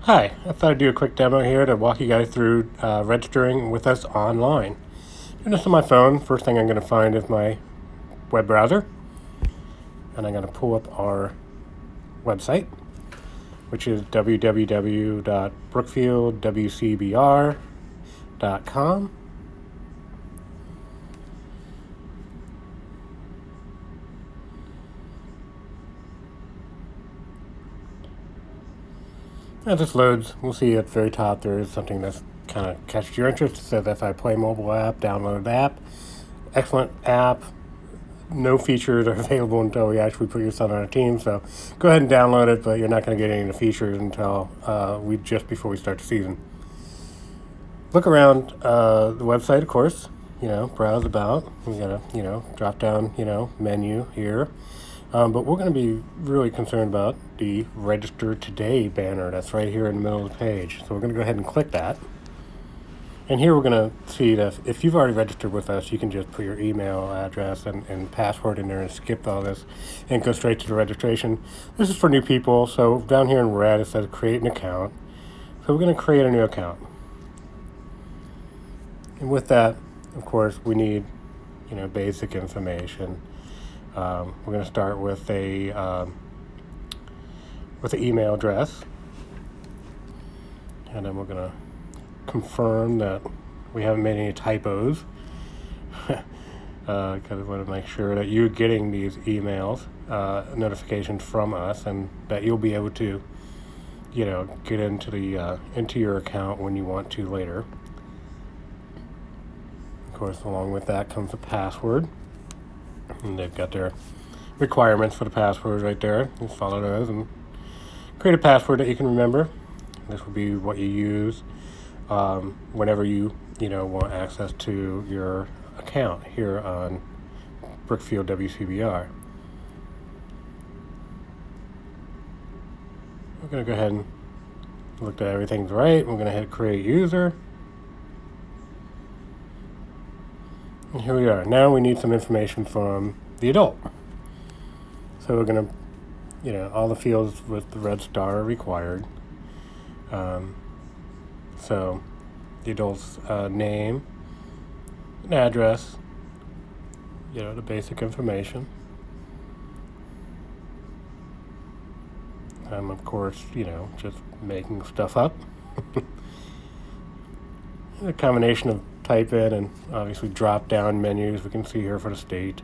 Hi, I thought I'd do a quick demo here to walk you guys through registering with us online. Doing this on my phone. First thing I'm going to find is my web browser, and I'm going to pull up our website, which is www.brookfieldwcbr.com. As this loads, we'll see at the very top there is something that's kind of catches your interest. It says if I play mobile app, download the app. Excellent app. No features are available until we actually put your son on a team, so go ahead and download it, but you're not going to get any of the features until just before we start the season. Look around the website, of course. Browse about. We got a drop down menu here. But we're going to be really concerned about the Register Today banner that's right here in the middle of the page. So we're going to go ahead and click that. And here we're going to see that if you've already registered with us, you can just put your email address and password in there and skip all this and go straight to the registration. This is for new people. So down here in red, it says create an account. So we're going to create a new account. And with that, of course, we need, basic information. We're going to start with the email address, and then we're going to confirm that we haven't made any typos, because we want to make sure that you're getting these emails notifications from us, and that you'll be able to get into your account when you want to later. Of course, along with that comes a password. And they've got their requirements for the password right there. Just follow those and create a password that you can remember. This will be what you use whenever you want access to your account here on Brookfield WCBR. We're going to go ahead and look that everything's right. We're going to hit create user. And here we are. Now we need some information from the adult. So we're going to, all the fields with the red star are required. So the adult's name, an address, the basic information. I'm, of course, just making stuff up. A combination of type in and obviously drop down menus we can see here for the state.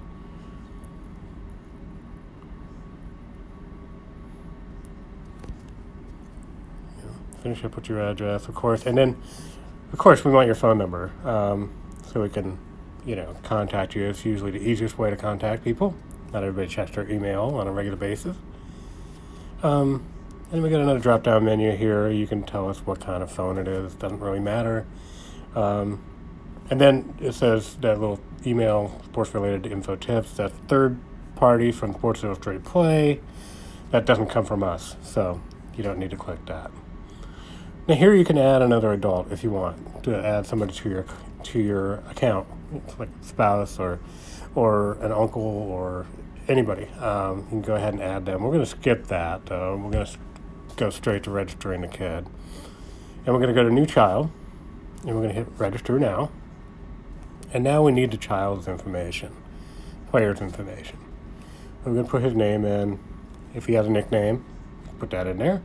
Finish up with your address, of course, and then of course we want your phone number so we can contact you. It's usually the easiest way to contact people. Not everybody checks their email on a regular basis. And we got another drop down menu here. You can tell us what kind of phone it is. It doesn't really matter. And then it says that little email, sports related info tips, that's third party from Sports Illustrated Play. That doesn't come from us, so you don't need to click that. Now here you can add another adult if you want to add somebody to your account. It's like a spouse or an uncle or anybody. You can go ahead and add them. We're going to skip that though. We're going to go straight to registering the kid. And we're going to go to new child. And we're going to hit register now. And now we need the child's information, player's information. We're going to put his name in. If he has a nickname, put that in there.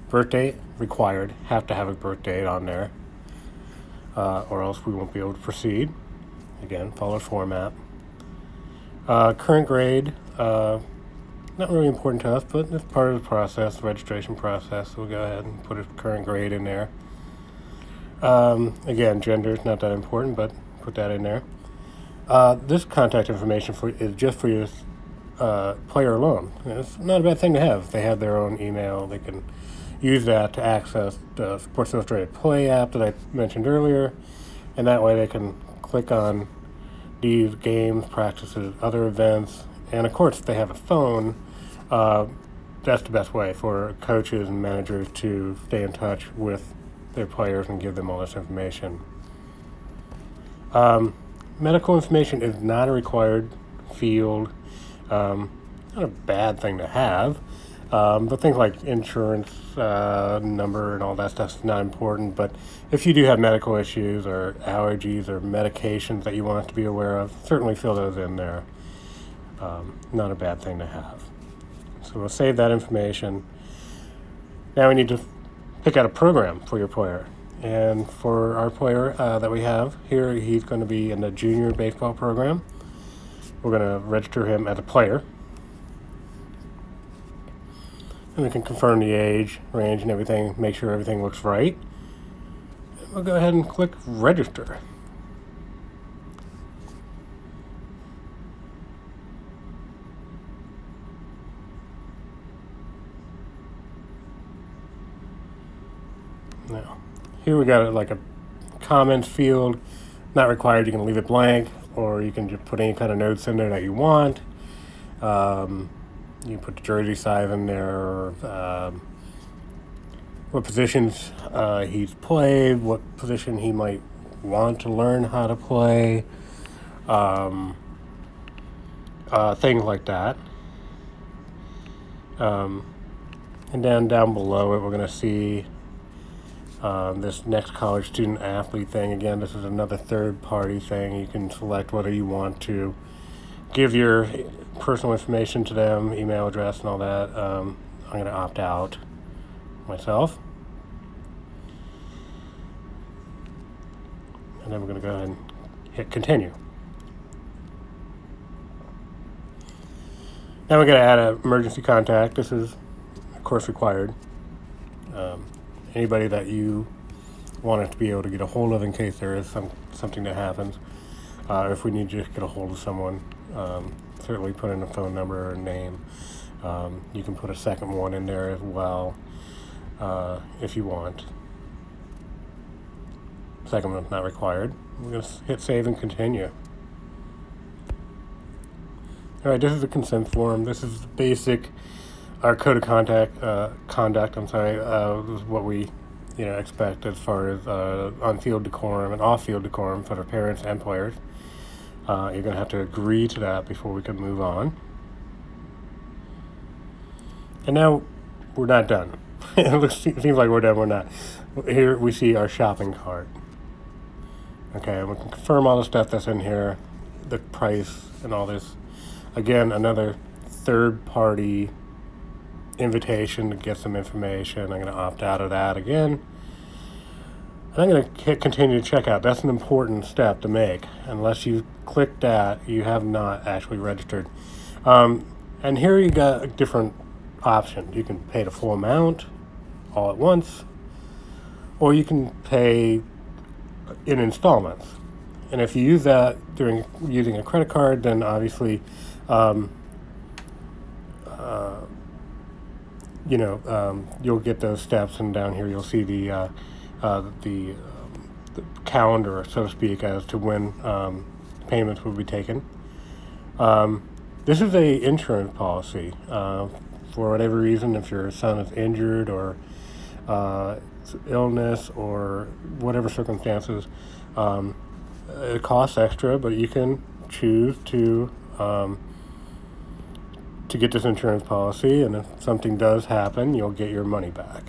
Birth date, required. Have to have a birth date on there. Or else we won't be able to proceed. Again, follow format. Current grade, not really important to us, but it's part of the process, the registration process. So we'll go ahead and put a current grade in there. Again, gender is not that important, but put that in there. This contact information is just for your player alone. It's not a bad thing to have. They have their own email. They can use that to access the Sports Illustrated Play app that I mentioned earlier, and that way they can click on these games, practices, other events, and of course if they have a phone, that's the best way for coaches and managers to stay in touch with their players and give them all this information. Medical information is not a required field. Not a bad thing to have. But things like insurance number and all that stuff's not important. But if you do have medical issues or allergies or medications that you want us to be aware of, certainly fill those in there. Not a bad thing to have. So we'll save that information. Now we need to pick out a program for your player. And for our player that we have here, he's going to be in the junior baseball program. We're going to register him as a player. And we can confirm the age, range, and everything, make sure everything looks right. And we'll go ahead and click register. Now, here we got like a comments field, not required. You can leave it blank, or you can just put any kind of notes in there that you want. You put the jersey size in there, what positions he's played, what position he might want to learn how to play, things like that. And then down below it, we're going to see this next college student athlete thing. Again, this is another third-party thing. You can select whether you want to give your personal information to them, email address and all that. I'm going to opt out myself. And then we're going to go ahead and hit continue. Now we're going to add an emergency contact. This is, of course, required. Anybody that you want us to be able to get a hold of in case there is something that happens. If we need to just get a hold of someone, certainly put in a phone number or a name. You can put a second one in there as well if you want. Second one's not required. We're going to hit save and continue. All right, this is the consent form. This is basic. Our code of conduct. This is what we, expect as far as on-field decorum and off-field decorum for the parents and players. You're going to have to agree to that before we can move on. And now we're not done. It seems like we're done. We're not. Here we see our shopping cart. Okay, we can confirm all the stuff that's in here, the price and all this. Again, another third-party invitation to get some information. I'm going to opt out of that again. And I'm going to hit continue to checkout. That's an important step to make. Unless you click that, you have not actually registered. And here you got different options. You can pay the full amount all at once, or you can pay in installments. And if you use that during using a credit card, then obviously you'll get those steps, and down here you'll see the calendar, so to speak, as to when payments will be taken. This is a insurance policy. For whatever reason, if your son is injured or illness or whatever circumstances, it costs extra, but you can choose to get this insurance policy, and if something does happen, you'll get your money back.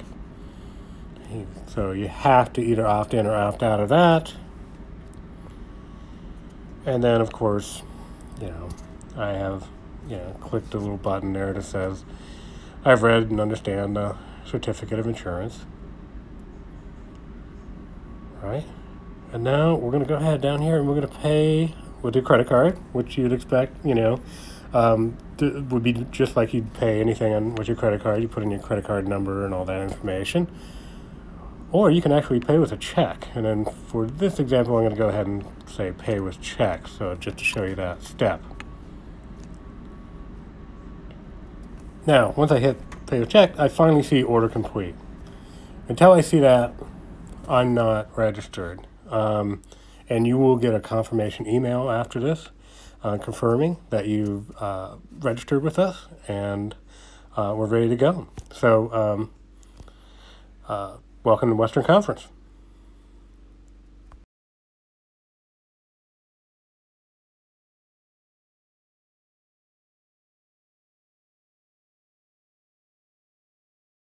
So you have to either opt in or opt out of that. And then, of course, I have, clicked the little button there that says, I've read and understand the certificate of insurance. Right? And now we're going to go ahead down here and we're going to pay with your credit card, which you'd expect, would be just like you'd pay anything with your credit card. You put in your credit card number and all that information. Or you can actually pay with a check. And then for this example, I'm going to go ahead and say pay with check, so just to show you that step. Now, once I hit pay with check, I finally see order complete. Until I see that, I'm not registered. And you will get a confirmation email after this confirming that you've registered with us, and we're ready to go. So welcome to Western Conference.